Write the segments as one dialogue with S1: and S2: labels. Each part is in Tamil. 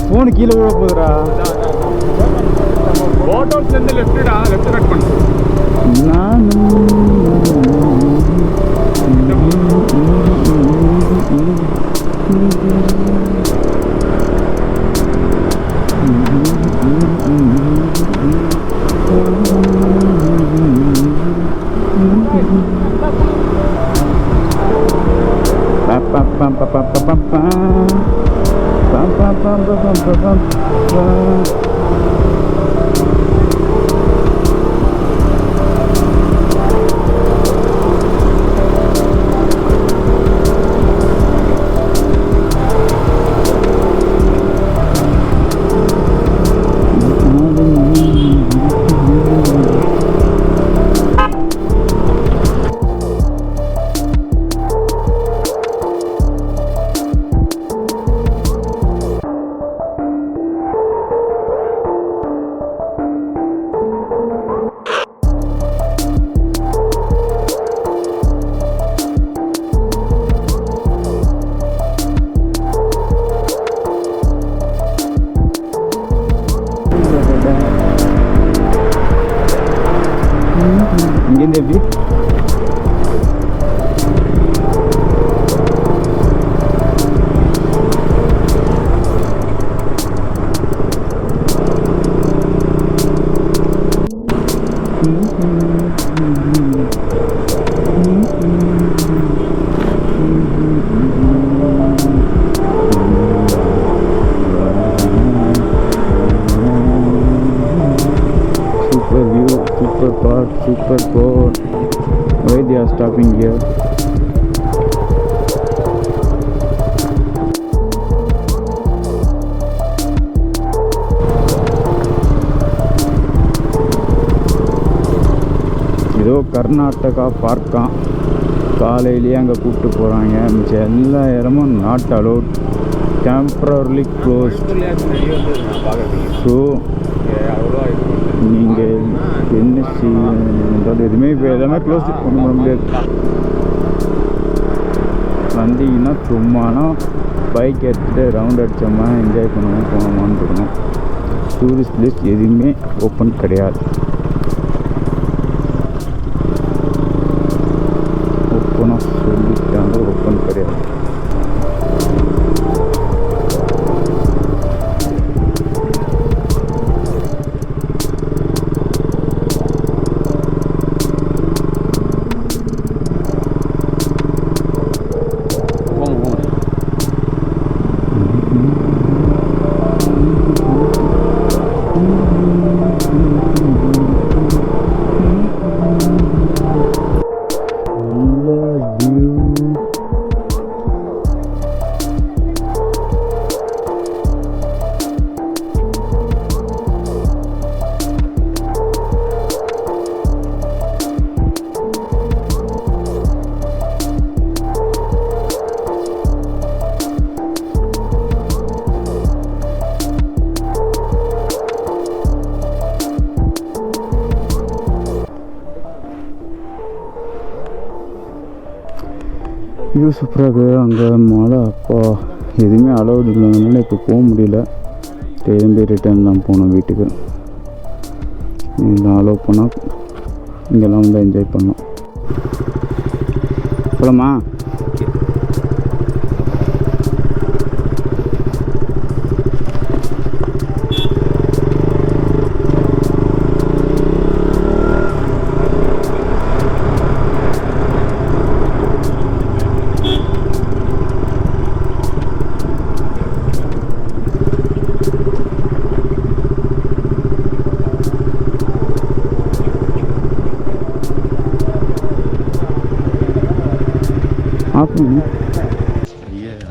S1: ஃபோனு கீழே விட போகுதுடா.
S2: ஃபோட்டோஸ்லேருந்து லெஃப்ட் கட் பண்ணு.
S1: இங்கேருந்து எப்படி super cold. Why they are stopping here? ஏதோ கர்நாடகா பார்க்கா காலையிலேயே அங்கே கூப்பிட்டு போகிறாங்க. மிச்சம் எல்லா இடமும் not allowed, temporarily closed. So நீங்கள் என்ன செய்ய எதுவுமே இப்போ எல்லாமே க்ளோஸ் பண்ண முடியாது. வந்தீங்கன்னா சும்மானா பைக் எடுத்துகிட்டு ரவுண்ட் அடித்தோம்னா என்ஜாய் பண்ணுவோம், போனோமான்னு இருக்கணும். டூரிஸ்ட் பிளேஸ் எதுவுமே ஓப்பன் கிடையாது. ஓப்பனாக சொல்லிட்டாங்க, ஓப்பன் கிடையாது. வியூ சூப்பராக இருக்குது. அங்கே மழை அப்பா எதுவுமே அலௌடு இல்லைனால இப்போ போக முடியல. திரும்பி ரிட்டர்ன் தான் போனோம் வீட்டுக்கு. இதெல்லாம் அலோவ் பண்ணால் இங்கெல்லாம் வந்து என்ஜாய் பண்ணோம். போலாமா?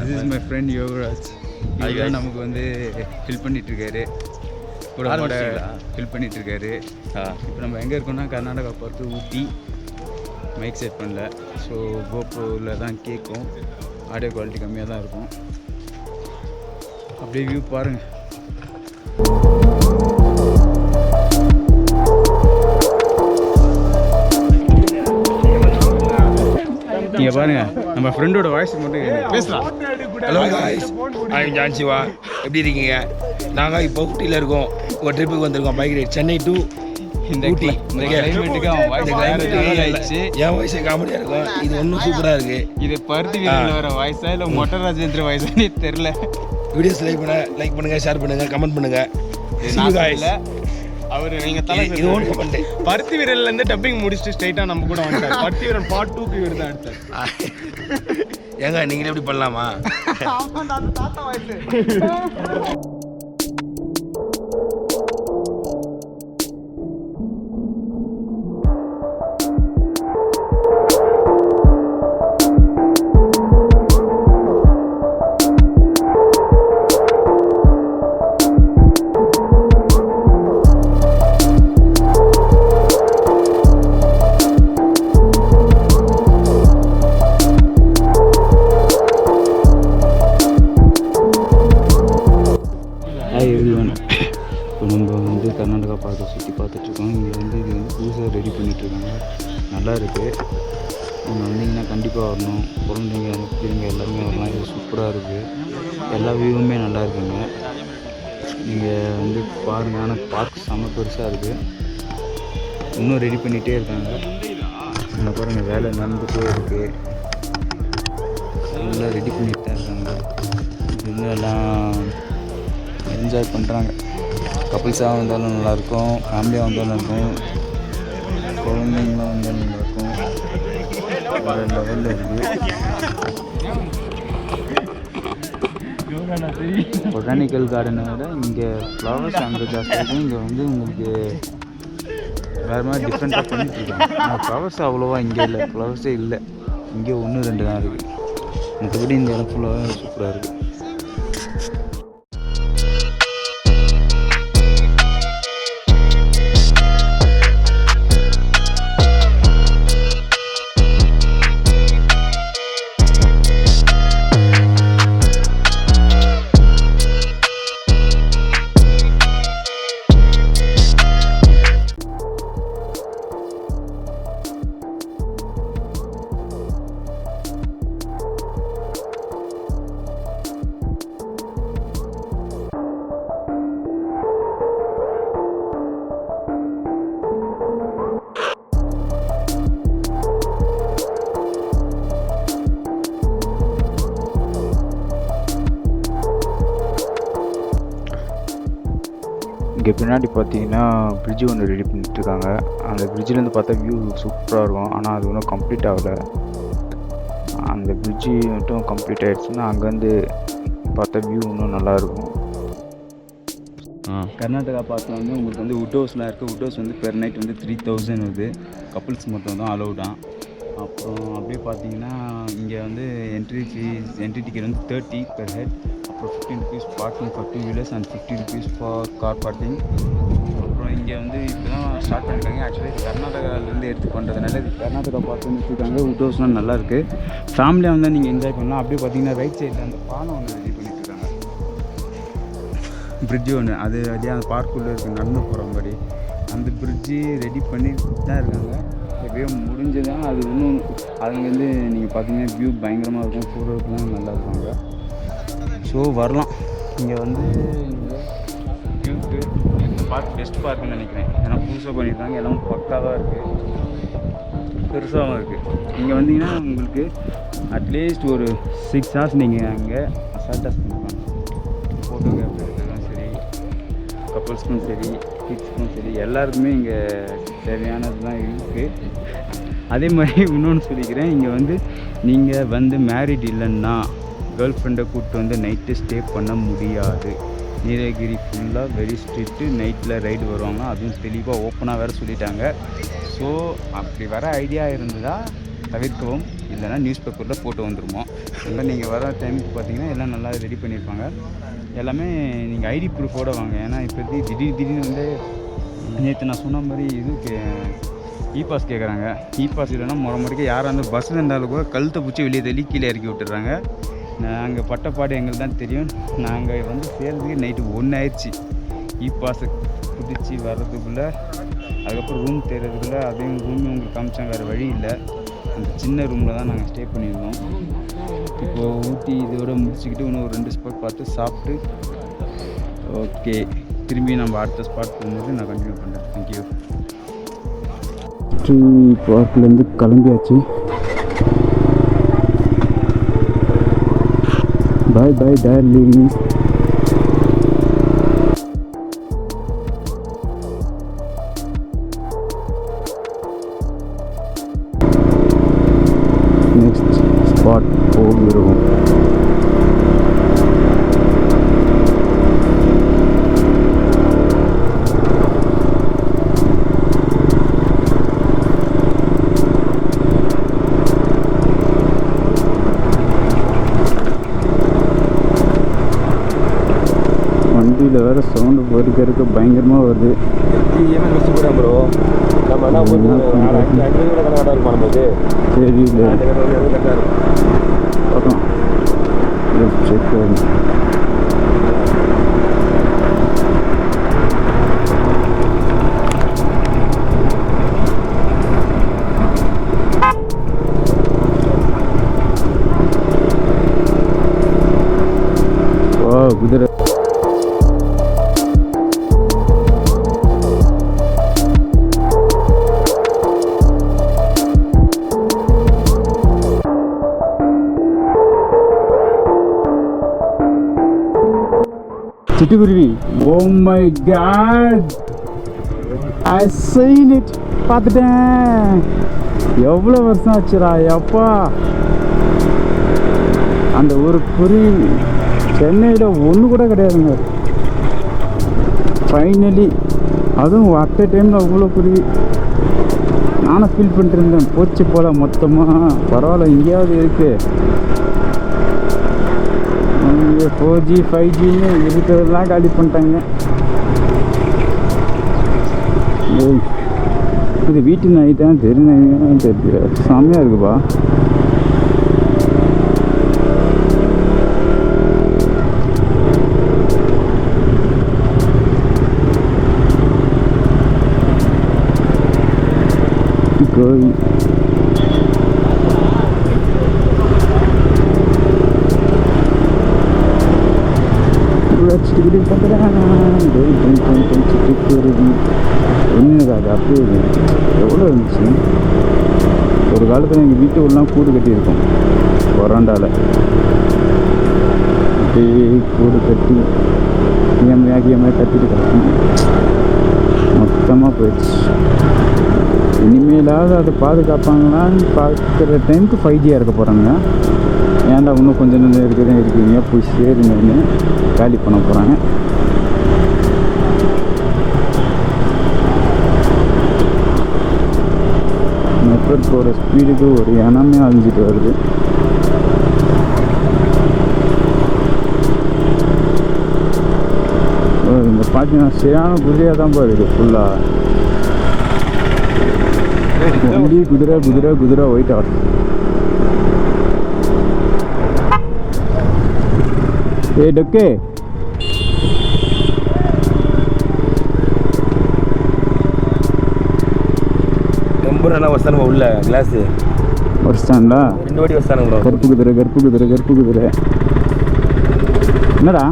S1: This is my friend Yogaraj. இவர் நமக்கு வந்து ஹெல்ப் பண்ணிகிட்ருக்காரு, கூட ஹெல்ப் பண்ணிகிட்ருக்காரு. இப்போ நம்ம எங்கே இருக்கோம்னா கர்நாடகா பார்க் ஊட்டி. மைக் செட் பண்ணல, ஸோ கோப்ரோவில் தான் கேட்கும். ஆடியோ குவாலிட்டி கம்மியாக தான் இருக்கும். அப்படியே வியூ பாருங்கள். நீங்கள் பாருங்கள் நம்ம ஃப்ரெண்டோட வாய்ஸ் மட்டும் பேசலாம்.
S3: Hello guys, I'm Jansiva. எப்படி இருக்கீங்க? நாங்கள் இப்போ ஊட்டியில் இருக்கோம். ஒரு ட்ரிப்புக்கு வந்திருக்கோம் bike ride, Chennai to Ooty.
S1: கிளைமேட்டுக்கு
S3: என் வாய்ஸே காமெடியாக இருக்கும். இது ஒன்றும் சூப்பராக இருக்குது.
S1: இது பருத்தி வீரத்தில் வர வாய்ஸா இல்லை மொட்டை ராஜேந்திர வாய்ஸானே தெரில.
S3: வீடியோஸ் லைக் பண்ணுங்கள், ஷேர் பண்ணுங்கள், கமெண்ட் பண்ணுங்கள்.
S2: அவர் நீங்கள் தலை
S3: இது ஒன்று கமெண்ட்.
S2: பருத்தி வீரர்லேருந்து டப்பிங் முடிச்சுட்டு ஸ்ட்ரைட்டாக நம்ம கூட வந்துட்டார். பருத்தி வீரர் பார்ட் 2க்கு இவர் தான் எடுத்தார்.
S3: ஏங்க நீங்களே எப்படி பண்ணலாமா?
S2: தாத்தா வாய்ஸ்.
S1: இப்போ நம்ம வந்து கர்நாடகா பார்க்க சுற்றி பார்த்துட்ருக்கோம். இங்கே வந்து இது வந்து புதுசாக ரெடி பண்ணிகிட்ருக்காங்க. நல்லா இருக்குது. நீங்கள் வந்தீங்கன்னா கண்டிப்பாக வரணும். குழந்தைங்க பிள்ளைங்க எல்லாருமே வரலாம். இது சூப்பராக இருக்குது. எல்லா வியூவுமே நல்லா இருக்குங்க. நீங்கள் வந்து பாருங்கள். ஆனால் பார்க் செம்ம பெருசாக இருக்குது. இன்னும் ரெடி பண்ணிகிட்டே இருக்காங்க. அங்கே பாருங்கள், வேலை நடந்துகிட்டே இருக்குது. நல்லா ரெடி பண்ணிகிட்டு தான் இருக்காங்க. இன்னும் எல்லாம் என்ஜாய் பண்ணுறாங்க. கப்புள்ஸாக வந்தாலும் நல்லாயிருக்கும், ஃபேமிலியாக வந்தாலும் இருக்கும், குழந்தைங்களாம் வந்தாலும் நல்லாயிருக்கும். வேறு லெவலில் இருக்குது. பொட்டானிக்கல் கார்டனை விட இங்கே ஃப்ளவர்ஸ் அங்கே ஜாஸ்தி இருக்கும். இங்கே வந்து உங்களுக்கு வேறு மாதிரி டிஃப்ரெண்ட்டாக பண்ணிகிட்ருக்காங்க. ஆனால் ஃப்ளவர்ஸ் அவ்வளோவா இங்கே இல்லை. ஃப்ளவர்ஸே இல்லை. இங்கே 1-2 தான் இருக்குது. மற்றபடி இந்த இடம் ஃபுல்லாக சூப்பராக இருக்குது. இங்கே பின்னாடி பார்த்தீங்கன்னா பிரிட்ஜு ஒன்று ரெடி பண்ணிட்டுருக்காங்க. அந்த பிரிட்ஜிலேருந்து பார்த்தா வியூ சூப்பராக இருக்கும். ஆனால் அது ஒன்றும் கம்ப்ளீட் ஆகலை. அந்த பிரிட்ஜு மட்டும் கம்ப்ளீட் ஆகிடுச்சுன்னா அங்கேருந்து பார்த்தா வியூ இன்னும் நல்லாயிருக்கும். கர்நாடகா பார்க்கில் வந்து உங்களுக்கு வந்து வுட் ஹவுஸ்லாம் இருக்குது. வுட் ஹவுஸ் வந்து பெர் நைட் வந்து 3000 வருது. கப்புள்ஸ் மட்டும் தான் அலௌடான். அப்புறம் அப்படியே பார்த்தீங்கன்னா இங்கே வந்து என்ட்ரி டிக்கெட் வந்து 30 பெர் ஹெட். அப்புறம் 15 rupees parking for 2 wheelers and 50 rupees for car parking. அப்புறம் இங்கே வந்து இப்போ தான் ஸ்டார்ட் பண்ணியிருக்காங்க. ஆக்சுவலி இது கர்நாடகாவிலேருந்து எடுத்து பண்ணுறதுனால இது கர்நாடகா பார்க்குன்னு வச்சுருக்காங்க. வுட் ஹவுஸ்லாம் நல்லாயிருக்கு. ஃபேமிலியாக வந்தால் நீங்கள் என்ஜாய் பண்ணலாம். அப்படியே பார்த்தீங்கன்னா ரைட் சைடில் அந்த பாலம் ஒன்று ரெடி பண்ணிட்டுருக்காங்க. பிரிட்ஜு ஒன்று அது அதே அந்த பார்க்குள்ளே இருக்குது, நடந்து போகிற மாதிரி. அந்த பிரிட்ஜு ரெடி பண்ணி தான் இருக்காங்க. எப்படியோ முடிஞ்சதான் அது இன்னும் அதுலேருந்து நீங்கள் பார்த்தீங்கன்னா வியூ பயங்கரமாக இருக்கும். ஃபோட்டோக்கெலாம் நல்லா இருப்பாங்க. ஸோ வரலாம். இங்கே வந்து நீங்கள் வியூக்கு இந்த பார்க் பெஸ்ட் பார்க்குன்னு நினைக்கிறேன். ஏன்னா புதுசாக பண்ணியிருக்காங்க. எல்லாம் பக்காவாக இருக்குது, பெருசாகவும் இருக்குது. இங்கே வந்தீங்கன்னா உங்களுக்கு அட்லீஸ்ட் ஒரு 6 hours நீங்கள் அங்கே அசால்ட்டாக ஸ்பெண்ட் பண்ணலாம். ஃபோட்டோகிராஃபி எடுக்கிறதும் சரி, கப்புள்ஸ்க்கும் சரி, கிட்ஸ்க்கும் சரி, எல்லாருக்குமே இங்கே தேவையானதுலாம் இருக்குது. அதே மாதிரி இன்னொன்று சொல்லிக்கிறேன். இங்கே வந்து நீங்கள் வந்து மேரிட் இல்லைன்னா கேர்ள் ஃப்ரெண்டை கூப்பிட்டு வந்து நைட்டு ஸ்டே பண்ண முடியாது. நீலகிரி ஃபுல்லாக வெரி ஸ்ட்ரிக்ட்டு. நைட்டில் ரைடு வருவாங்க. அதுவும் தெளிவாக ஓப்பனாக வேறு சொல்லிட்டாங்க. ஸோ அப்படி வர ஐடியா இருந்ததா தவிர்க்கவும், இல்லைனா நியூஸ் பேப்பரில் போட்டு வந்துருமோ. இல்லை நீங்கள் வர டைமுக்கு பார்த்தீங்கன்னா எல்லாம் நல்லா ரெடி பண்ணியிருப்பாங்க. எல்லாமே நீங்கள் ஐடி ப்ரூஃபோடு வாங்க. ஏன்னா இப்போதைக்கு திடீர்னு வந்து நேற்று நான் சொன்ன மாதிரி இதுக்கு இ-பாஸ் கேட்குறாங்க. இ-பாஸ் இல்லைன்னா முறைக்கு யாராக இருந்தாலும் பஸ்ஸில் இருந்தாலும் கூட கழுத்தை பிடிச்சி வெளியே தள்ளி கீழே இறக்கி விட்டுறாங்க. நாங்கள் பட்டப்பாடு எங்களுக்கு தான் தெரியும். நாங்கள் வந்து சேர்றதுக்கு நைட்டு 1 ஆயிடுச்சு. இ-பாஸை பிடிச்சி வர்றதுக்குள்ளே, அதுக்கப்புறம் ரூம் தேடுறதுக்குள்ளே, அதையும் ரூம் உங்களுக்கு காமிச்சாங்க. வேறு வழி இல்லை. அந்த சின்ன ரூமில் தான் நாங்கள் ஸ்டே பண்ணியிருந்தோம். இப்போது ஊட்டி இதோட முடிச்சுக்கிட்டு இன்னும் ஒரு 2 ஸ்பாட் பார்த்து சாப்பிட்டு ஓகே திரும்பி நம்ம அடுத்த ஸ்பாட் போகும்போது நான் கண்டினியூ பண்ணுறேன். தேங்க்யூ. பார்க்லேருந்து கிளம்பியாச்சு. பாய் பாய் டார்லிங். நெக்ஸ்ட் ஸ்பாட் போகிறோம். வண்டியில் வேறு சவுண்டு பொறுக்கிறதுக்கு பயங்கரமாக வருது.
S3: ப்ரோ நம்ம என்ன
S1: தெரியல பார்க்கலாம். செக் ஆகும். குதிரை சிட்டுக்குருவி. Oh my god, I seen it. பார்த்துட்டேன். எவ்வளோ வருஷம் ஆச்சுடா எப்பா. அந்த ஒரு குருவி சென்னையில் ஒன்று கூட கிடையாதுங்க. ஃபைனலி அதுவும் அட் எ டைமில் அவ்வளோ குருவி. நானும் ஃபீல் பண்ணிட்டு இருந்தேன் போச்சு போல் மொத்தமாக. பரவாயில்ல எங்கேயாவது இருக்குது. 4G 5Gன்னு இருக்கிறதெல்லாம் காலி பண்ணிட்டாங்க. இது வீட்டு நாய் தான் தெரு நாய் தெரியல. செம்மையாக இருக்குப்பா. கோயில் ஒன்றுக்காது. அப்படியே எவ்வளோ இருந்துச்சு. ஒரு காலத்தில் எங்கள் வீட்டு உள்ளலாம் கூடு கட்டியிருக்கோம் வராண்டாவில். அப்படியே கூடு கட்டி கியமையாக கட்டிட்டு கிடக்கும். மொத்தமாக போயிடுச்சு. இனிமேலாவது அதை பாதுகாப்பாங்களான்னு பார்க்குற டைமுக்கு 5G இருக்க போகிறாங்க. ஏன்டா இன்னும் கொஞ்சம் நேரம் இருக்குதுங்க போய் சேருங்கன்னு காலி பண்ண போகிறாங்க. நெட்வொர்க் போகிற ஸ்பீடுக்கு ஒரு இனமே அழிஞ்சிட்டு வருது. இந்த பார்த்தீங்கன்னா சரியான குதிரையாக தான் போகுது ஃபுல்லாக. வண்டி குதிரை குதிரை குதிரை ஒயிட் ஆட். ஏ டொக்கே
S3: டெம்பரா வஸ்தானு உள்ள கிளாஸ்
S1: பஸ் ஸ்டாண்டா
S3: 2 வாட்டி வஸ்தானு ப்ரோ.
S1: கருப்பு குதிரை கருப்பு குதிரை கருப்பு குதிரை. என்னடா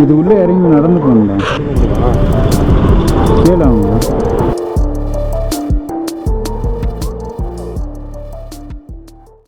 S1: இது உள்ளே இறங்கி நடந்து போகணுங்க. கேளு அவங்க